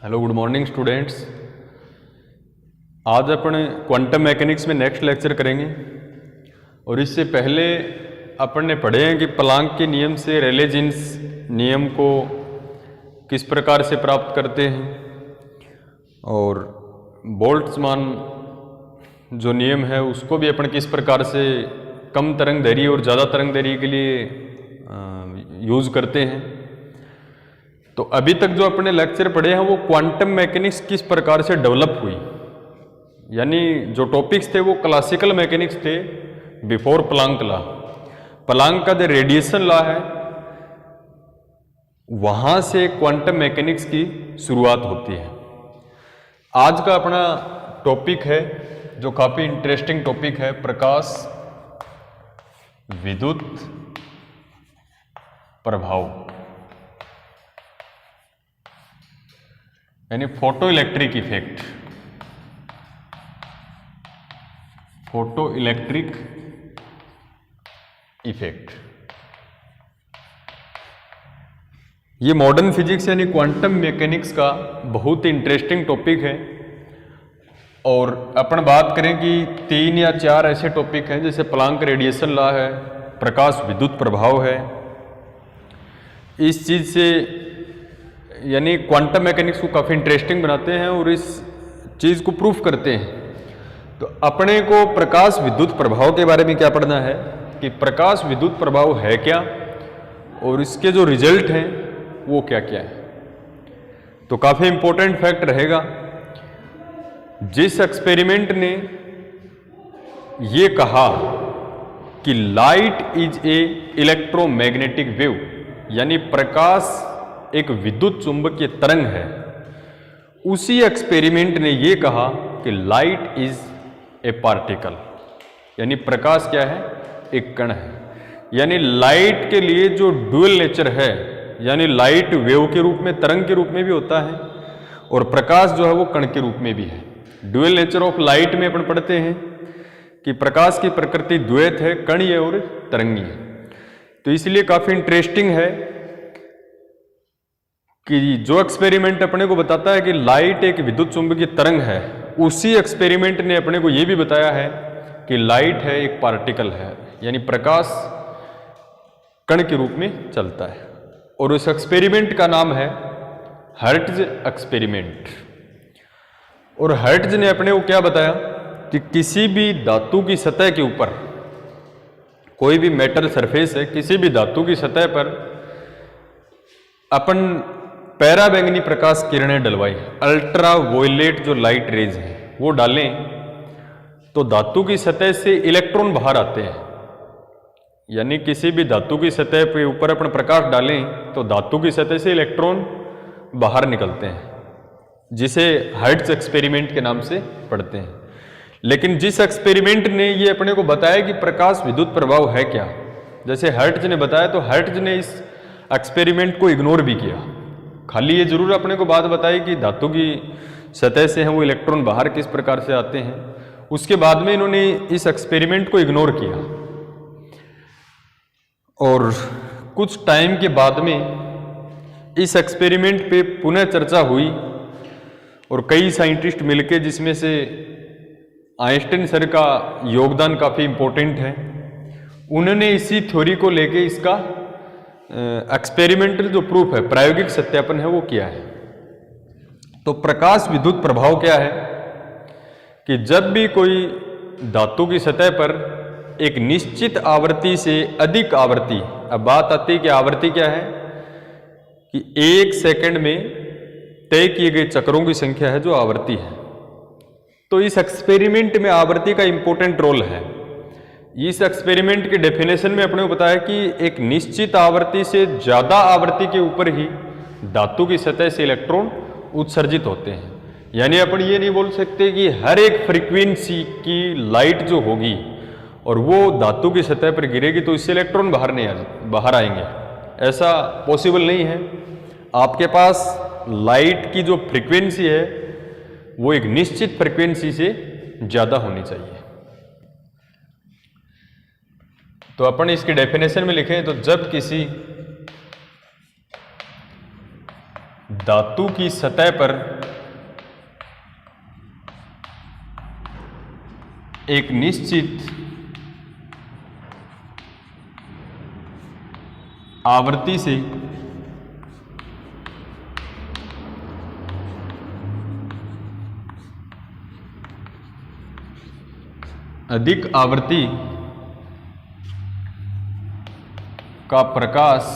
Hello good morning students. आज अपन quantum mechanics में next lecture करेंगे और इससे पहले अपन ने पढ़े हैं कि प्लांक के नियम से रेले जीन्स नियम को किस प्रकार से प्राप्त करते हैं और बोल्ट्जमान जो नियम है उसको भी अपन किस प्रकार से कम तरंग दैर्घ्य और ज़्यादा तरंग दैर्घ्य के लिए यूज़ करते हैं। तो अभी तक जो अपने लेक्चर पढ़े हैं वो क्वांटम मैकेनिक्स किस प्रकार से डेवलप हुई, यानी जो टॉपिक्स थे वो क्लासिकल मैकेनिक्स थे बिफोर प्लांक लॉ। प्लांक का जो रेडिएशन लॉ है वहां से क्वांटम मैकेनिक्स की शुरुआत होती है। आज का अपना टॉपिक है जो काफी इंटरेस्टिंग टॉपिक है, प्रकाश विद्युत प्रभाव यानी photo electric effect. Photo electric effect ये मॉडर्न फिजिक्स यानी क्वांटम मैकेनिक्स का बहुत ही इंटरेस्टिंग टॉपिक है। और अपन बात करें कि 3 या 4 ऐसे टॉपिक हैं जैसे प्लांक रेडिएशन लॉ है, प्रकाश विद्युत प्रभाव है। इस चीज़ से यानी क्वांटम मैकेनिक्स को काफ़ी इंटरेस्टिंग बनाते हैं और इस चीज़ को प्रूफ करते हैं। तो अपने को प्रकाश विद्युत प्रभाव के बारे में क्या पढ़ना है कि प्रकाश विद्युत प्रभाव है क्या और इसके जो रिजल्ट हैं वो क्या क्या है। तो काफ़ी इंपॉर्टेंट फैक्ट रहेगा। जिस एक्सपेरिमेंट ने ये कहा कि light is a electromagnetic wave यानी प्रकाश एक विद्युत चुंबकीय तरंग है, उसी एक्सपेरिमेंट ने यह कहा कि लाइट इज ए पार्टिकल यानी प्रकाश क्या है, एक कण है। यानी लाइट के लिए जो ड्यूअल नेचर है यानी लाइट वेव के रूप में, तरंग के रूप में भी होता है और प्रकाश जो है वो कण के रूप में भी है। ड्यूअल नेचर ऑफ लाइट में अपन पढ़ते हैं कि प्रकाश की प्रकृति द्वैत है, कणीय और तरंगी है। तो इसलिए काफी इंटरेस्टिंग है कि जो एक्सपेरिमेंट अपने को बताता है कि लाइट एक विद्युत चुंबकीय तरंग है, उसी एक्सपेरिमेंट ने अपने को यह भी बताया है कि लाइट है एक पार्टिकल है यानी प्रकाश कण के रूप में चलता है। और उस एक्सपेरिमेंट का नाम है हर्ट्ज एक्सपेरिमेंट। और हर्ट्ज ने अपने को क्या बताया कि किसी भी धातु की सतह के ऊपर, कोई भी मेटल सरफेस है, किसी भी धातु की सतह पर अपन पैराबैंगनी प्रकाश किरणें डलवाई, अल्ट्रा वायलेट जो लाइट रेज है वो डालें तो धातु की सतह से इलेक्ट्रॉन बाहर आते हैं। यानी किसी भी धातु की सतह पे ऊपर अपन प्रकाश डालें तो धातु की सतह से इलेक्ट्रॉन बाहर निकलते हैं, जिसे हर्ट्ज एक्सपेरिमेंट के नाम से पढ़ते हैं। लेकिन जिस एक्सपेरिमेंट ने ये अपने को बताया कि प्रकाश विद्युत प्रभाव है क्या, जैसे हर्ट्ज ने बताया, तो हर्ट्ज ने इस एक्सपेरिमेंट को इग्नोर भी किया। खाली ये जरूर अपने को बात बताई कि धातु की सतह से हैं वो इलेक्ट्रॉन बाहर किस प्रकार से आते हैं, उसके बाद में इन्होंने इस एक्सपेरिमेंट को इग्नोर किया। और कुछ टाइम के बाद में इस एक्सपेरिमेंट पे पुनः चर्चा हुई और कई साइंटिस्ट मिलके, जिसमें से आइंस्टाइन सर का योगदान काफ़ी इंपॉर्टेंट है, उन्होंने इसी थ्योरी को लेके इसका एक्सपेरिमेंटल जो प्रूफ है, प्रायोगिक सत्यापन है, वो किया है। तो प्रकाश विद्युत प्रभाव क्या है कि जब भी कोई धातु की सतह पर एक निश्चित आवृत्ति से अधिक आवृत्ति, अब बात आती है कि आवृत्ति क्या है कि 1 सेकंड में तय किए गए चक्रों की संख्या है जो आवृत्ति है। तो इस एक्सपेरिमेंट में आवृत्ति का इंपॉर्टेंट रोल है। इस एक्सपेरिमेंट के डेफिनेशन में अपने को बताया कि एक निश्चित आवृत्ति से ज्यादा आवृत्ति के ऊपर ही धातु की सतह से इलेक्ट्रॉन उत्सर्जित होते हैं। यानी अपन ये नहीं बोल सकते कि हर एक फ्रीक्वेंसी की लाइट जो होगी और वो धातु की सतह पर गिरेगी तो इससे इलेक्ट्रॉन बाहर आएंगे, ऐसा पॉसिबल नहीं है। आपके पास लाइट की जो फ्रीक्वेंसी है वो एक निश्चित फ्रीक्वेंसी से ज्यादा होनी चाहिए। तो अपन इसकी डेफिनेशन में लिखें तो जब किसी धातु की सतह पर एक निश्चित आवृत्ति से अधिक आवृत्ति का प्रकाश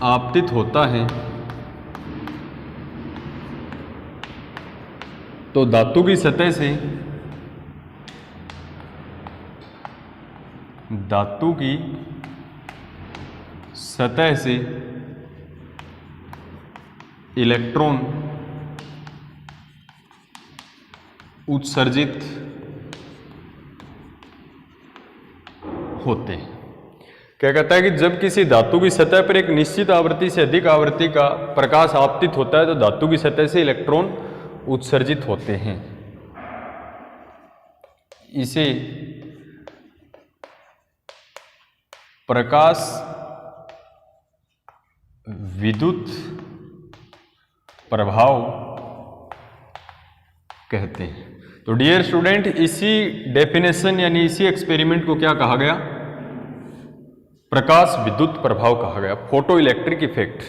आपतित होता है तो धातु की सतह से इलेक्ट्रॉन उत्सर्जित होते हैं। क्या कहता है कि जब किसी धातु की सतह पर एक निश्चित आवृत्ति से अधिक आवृत्ति का प्रकाश आपतित होता है तो धातु की सतह से इलेक्ट्रॉन उत्सर्जित होते हैं। इसे प्रकाश विद्युत प्रभाव कहते हैं। तो डियर स्टूडेंट, इसी डेफिनेशन यानी इसी एक्सपेरिमेंट को क्या कहा गया? प्रकाश विद्युत प्रभाव कहा गया, फोटो इलेक्ट्रिक इफेक्ट।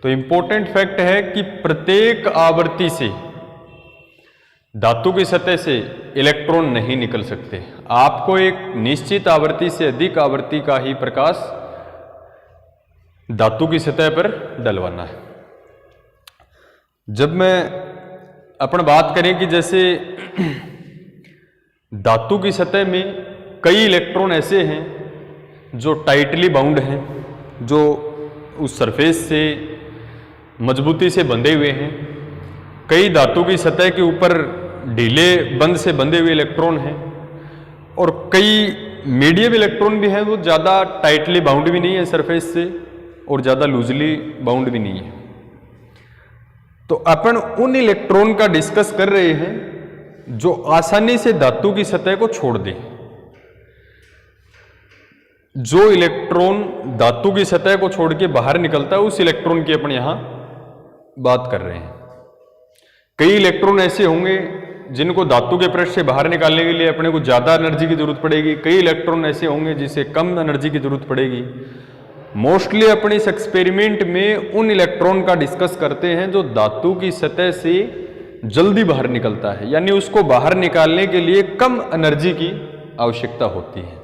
तो इंपॉर्टेंट फैक्ट है कि प्रत्येक आवृत्ति से धातु की सतह से इलेक्ट्रॉन नहीं निकल सकते। आपको एक निश्चित आवृत्ति से अधिक आवृत्ति का ही प्रकाश धातु की सतह पर डलवाना है। जब मैं अपन बात करें कि जैसे धातु की सतह में कई इलेक्ट्रॉन ऐसे हैं जो टाइटली बाउंड हैं, जो उस सरफेस से मजबूती से बंधे हुए हैं। कई धातु की सतह के ऊपर ढीले बंध से बंधे हुए इलेक्ट्रॉन हैं और कई मीडियम इलेक्ट्रॉन भी हैं, वो ज़्यादा टाइटली बाउंड भी नहीं है सरफेस से और ज़्यादा लूजली बाउंड भी नहीं है। तो अपन उन इलेक्ट्रॉन का डिस्कस कर रहे हैं जो आसानी से धातु की सतह को छोड़ दें। जो इलेक्ट्रॉन धातु की सतह को छोड़ के बाहर निकलता है उस इलेक्ट्रॉन की अपन यहां बात कर रहे हैं। कई इलेक्ट्रॉन ऐसे होंगे जिनको धातु के पृष्ठ से बाहर निकालने के लिए अपने को ज्यादा एनर्जी की जरूरत पड़ेगी। कई इलेक्ट्रॉन ऐसे होंगे जिसे कम एनर्जी की जरूरत पड़ेगी। मोस्टली अपने इस एक्सपेरिमेंट में उन इलेक्ट्रॉन का डिस्कस करते हैं जो धातु की सतह से जल्दी बाहर निकलता है, यानी उसको बाहर निकालने के लिए कम एनर्जी की आवश्यकता होती है।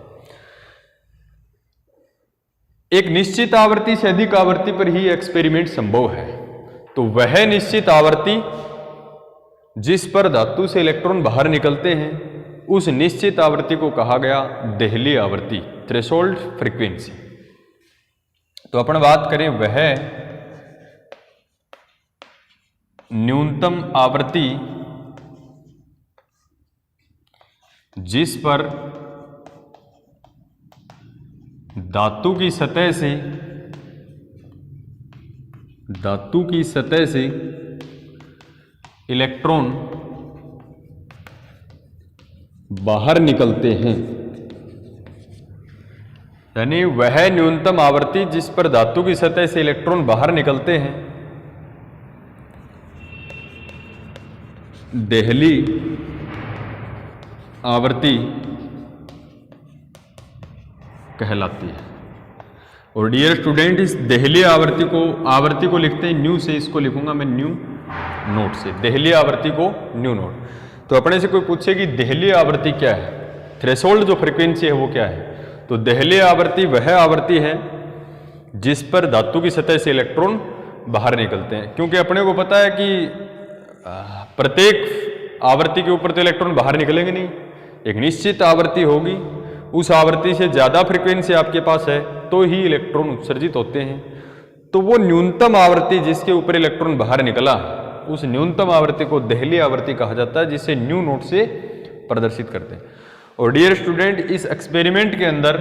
एक निश्चित आवृत्ति से अधिक आवृत्ति पर ही एक्सपेरिमेंट संभव है। तो वह निश्चित आवृत्ति जिस पर धातु से इलेक्ट्रॉन बाहर निकलते हैं उस निश्चित आवृत्ति को कहा गया देहली आवृत्ति, थ्रेशोल्ड फ्रीक्वेंसी। तो अपन बात करें वह न्यूनतम आवृत्ति जिस पर धातु की सतह से इलेक्ट्रॉन बाहर निकलते हैं, यानी वह न्यूनतम आवृत्ति जिस पर धातु की सतह से इलेक्ट्रॉन बाहर निकलते हैं देहली आवृत्ति कहलाती है। और डियर स्टूडेंट, इस देहली आवृत्ति को लिखते हैं न्यू से, इसको लिखूंगा मैं न्यू नोट से, देहली आवृत्ति को न्यू नोट। तो अपने से कोई पूछे कि देहली आवृत्ति क्या है, थ्रेशोल्ड जो फ्रीक्वेंसी है वो क्या है, तो देहली आवृत्ति वह आवृत्ति है जिस पर धातु की सतह से इलेक्ट्रॉन बाहर निकलते हैं। क्योंकि अपने को पता है कि प्रत्येक आवृत्ति के ऊपर तो इलेक्ट्रॉन बाहर निकलेंगे नहीं, एक निश्चित आवृत्ति होगी, उस आवृत्ति से ज़्यादा फ्रीक्वेंसी आपके पास है तो ही इलेक्ट्रॉन उत्सर्जित होते हैं। तो वो न्यूनतम आवृत्ति जिसके ऊपर इलेक्ट्रॉन बाहर निकला, उस न्यूनतम आवृत्ति को देहली आवृत्ति कहा जाता है, जिसे न्यू नोट से प्रदर्शित करते हैं। और डियर स्टूडेंट, इस एक्सपेरिमेंट के अंदर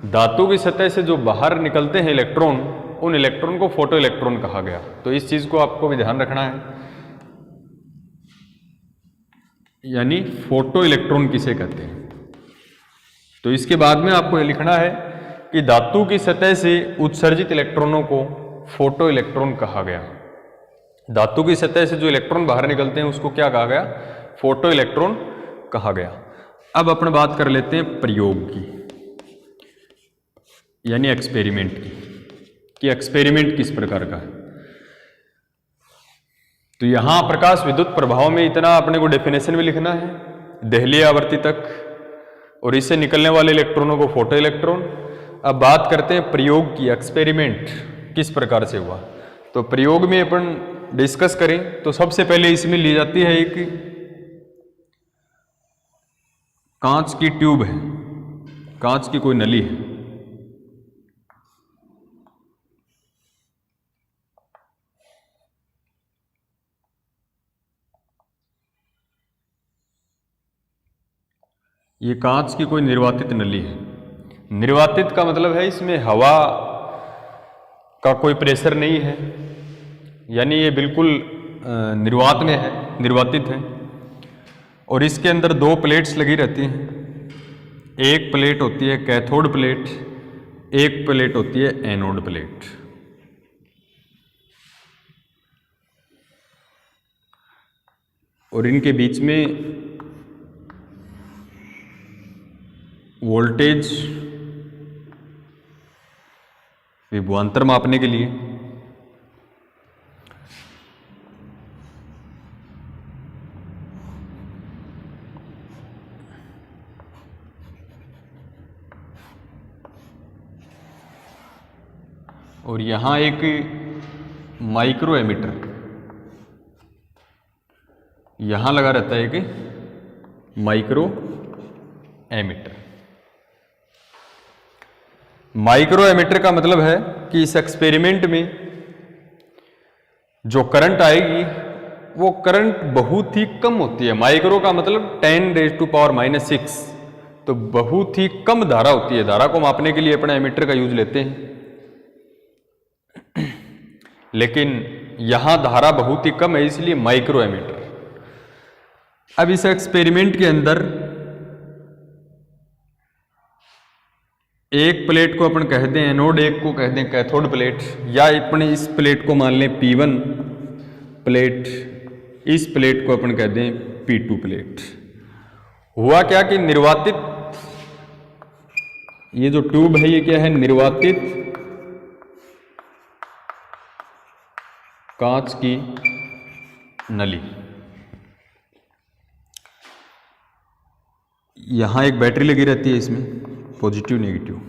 धातु की सतह से जो बाहर निकलते हैं इलेक्ट्रॉन, उन इलेक्ट्रॉन को फोटो इलेक्ट्रॉन कहा गया। तो इस चीज को आपको भी ध्यान रखना है, यानी फोटो इलेक्ट्रॉन किसे कहते हैं। तो इसके बाद में आपको ये लिखना है कि धातु की सतह से उत्सर्जित इलेक्ट्रॉनों को फोटो इलेक्ट्रॉन कहा गया। धातु की सतह से जो इलेक्ट्रॉन बाहर निकलते हैं उसको क्या कहा गया? फोटो इलेक्ट्रॉन कहा गया। अब अपन बात कर लेते हैं प्रयोग की, यानी एक्सपेरिमेंट की, कि एक्सपेरिमेंट किस प्रकार का है। तो यहां प्रकाश विद्युत प्रभाव में इतना अपने को डेफिनेशन भी लिखना है, देहलीय आवृत्ति तक, और इससे निकलने वाले इलेक्ट्रॉनों को फोटो इलेक्ट्रॉन। अब बात करते हैं प्रयोग की, एक्सपेरिमेंट किस प्रकार से हुआ। तो प्रयोग में अपन डिस्कस करें तो सबसे पहले इसमें ली जाती है एक कांच की ट्यूब है, कांच की कोई नली है, ये कांच की कोई निर्वातित नली है। निर्वातित का मतलब है इसमें हवा का कोई प्रेशर नहीं है, यानी ये बिल्कुल निर्वात में है, निर्वातित है। और इसके अंदर दो प्लेट्स लगी रहती हैं। एक प्लेट होती है कैथोड प्लेट, एक प्लेट होती है एनोड प्लेट। और इनके बीच में वोल्टेज विभवांतर मापने के लिए और यहां एक माइक्रो एमीटर यहां लगा रहता है एक माइक्रो एमीटर। माइक्रो एमीटर का मतलब है कि इस एक्सपेरिमेंट में जो करंट आएगी वो करंट बहुत ही कम होती है। माइक्रो का मतलब 10⁻⁻⁶, तो बहुत ही कम धारा होती है। धारा को मापने के लिए अपना एमीटर का यूज लेते हैं, लेकिन यहां धारा बहुत ही कम है, इसलिए माइक्रो एमीटर। अब इस एक्सपेरिमेंट के अंदर एक प्लेट को अपन कह दें एनोड, एक को कह दें कैथोड प्लेट, या अपन इस प्लेट को मान लें P1 प्लेट, इस प्लेट को अपन कह दें P2 प्लेट। हुआ क्या कि निर्वातित, ये जो ट्यूब है ये क्या है? निर्वातित कांच की नली। यहां एक बैटरी लगी रहती है इसमें, पॉजिटिव नेगेटिव।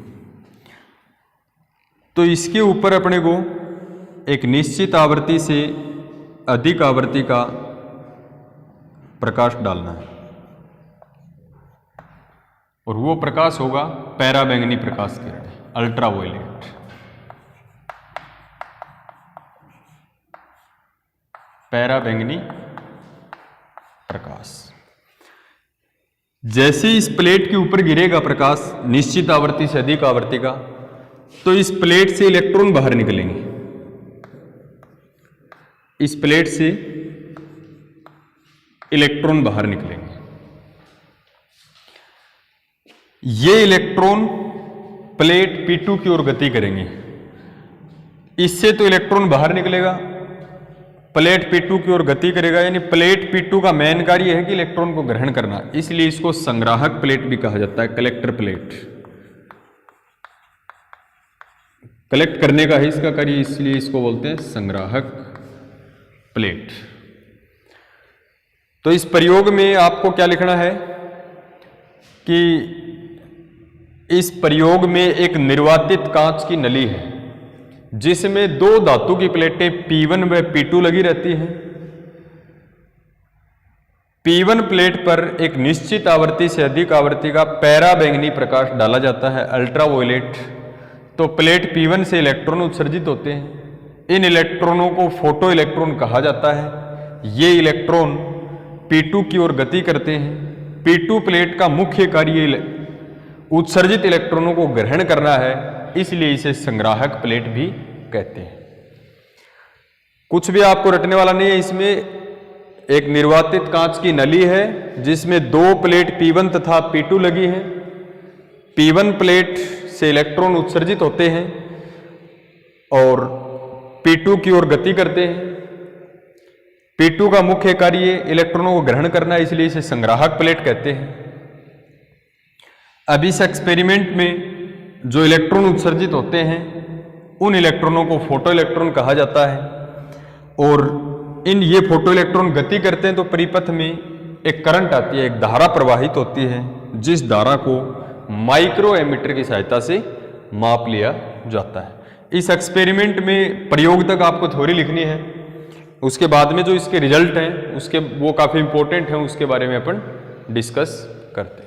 तो इसके ऊपर अपने को एक निश्चित आवृत्ति से अधिक आवृत्ति का प्रकाश डालना है, और वो प्रकाश होगा पैराबैंगनी प्रकाश किरण, अल्ट्रावायलेट। पैराबैंगनी प्रकाश जैसे इस प्लेट के ऊपर गिरेगा प्रकाश निश्चित आवृत्ति से अधिक आवृत्ति का, तो इस प्लेट से इलेक्ट्रॉन बाहर निकलेंगे। इस प्लेट से इलेक्ट्रॉन बाहर निकलेंगे। ये इलेक्ट्रॉन प्लेट P2 की ओर गति करेंगे। इससे तो इलेक्ट्रॉन बाहर निकलेगा, प्लेट P2 की ओर गति करेगा, यानी प्लेट P2 का मेन कार्य है कि इलेक्ट्रॉन को ग्रहण करना, इसलिए इसको संग्राहक प्लेट भी कहा जाता है, कलेक्टर प्लेट। कलेक्ट करने का है इसका कार्य, इसलिए इसको बोलते हैं संग्राहक प्लेट। तो इस प्रयोग में आपको क्या लिखना है कि इस प्रयोग में एक निर्वातित कांच की नली है जिसमें दो धातु की प्लेटें P1 व P2 लगी रहती हैं। P1 प्लेट पर एक निश्चित आवृत्ति से अधिक आवृत्ति का पैराबैंगनी प्रकाश डाला जाता है, अल्ट्रावायलेट। तो प्लेट P1 से इलेक्ट्रॉन उत्सर्जित होते हैं। इन इलेक्ट्रॉनों को फोटो इलेक्ट्रॉन कहा जाता है। ये इलेक्ट्रॉन P2 की ओर गति करते हैं। P2 प्लेट का मुख्य कार्य उत्सर्जित इलेक्ट्रॉनों को ग्रहण करना है, इसलिए इसे संग्राहक प्लेट भी कहते हैं। कुछ भी आपको रटने वाला नहीं है। इसमें एक निर्वातित कांच की नली है जिसमें दो प्लेट P1 तथा P2 लगी है। P1 प्लेट से इलेक्ट्रॉन उत्सर्जित होते हैं और P2 की ओर गति करते हैं। P2 का मुख्य कार्य इलेक्ट्रॉनों को ग्रहण करना है, इसलिए इसे संग्राहक प्लेट कहते हैं। अब इस एक्सपेरिमेंट में जो इलेक्ट्रॉन उत्सर्जित होते हैं उन इलेक्ट्रॉनों को फोटो इलेक्ट्रॉन कहा जाता है, और ये फोटो इलेक्ट्रॉन गति करते हैं तो परिपथ में एक करंट आती है, एक धारा प्रवाहित होती है, जिस धारा को माइक्रो एमीटर की सहायता से माप लिया जाता है। इस एक्सपेरिमेंट में प्रयोग तक आपको थ्योरी लिखनी है, उसके बाद में जो इसके रिजल्ट हैं उसके वो काफ़ी इंपॉर्टेंट हैं, उसके बारे में अपन डिस्कस करते हैं।